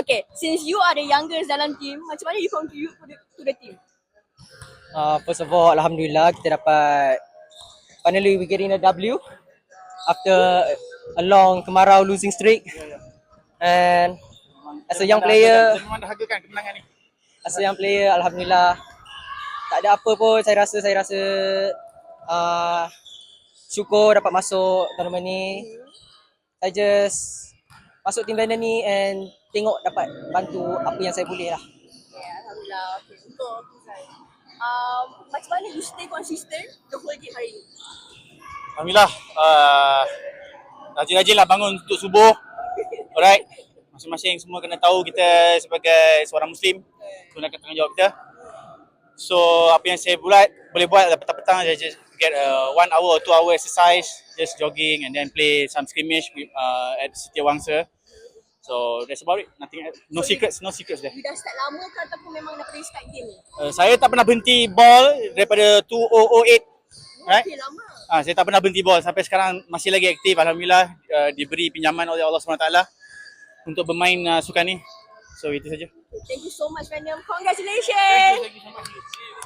Okay, since you are the youngest dalam team, macam mana you contribute to the team? First of all, Alhamdulillah kita dapat finally we getting a W after a long kemarau losing streak. And as a young player, Alhamdulillah tak ada apa pun. Saya rasa syukur dapat masuk tournament ni. Saya just masuk tim Brandon ni and tengok dapat bantu apa yang saya boleh lah. Alhamdulillah. Okay, untuk Fuzai. Macam mana you stay consistent the whole game hari ni? Alhamdulillah, rajin-rajin lah bangun untuk subuh. Alright, masing-masing semua kena tahu kita sebagai seorang Muslim gunakan tanggungjawab kita. So apa yang saya boleh buat petang-petang just get 1 hour or 2 hour exercise, just jogging and then play some scrimmage at Setia Wangsa. So that's about it. Nothing, no secrets there. You dah start lama ke ataupun memang dah pernah start game ni? Saya tak pernah berhenti ball daripada 2008. Right? Okay, lama. Saya tak pernah berhenti ball sampai sekarang, masih lagi aktif. Alhamdulillah, diberi pinjaman oleh Allah SWT untuk bermain sukan ni. So itu saja. Thank you so much, Venom. Congratulations. Thank you so much.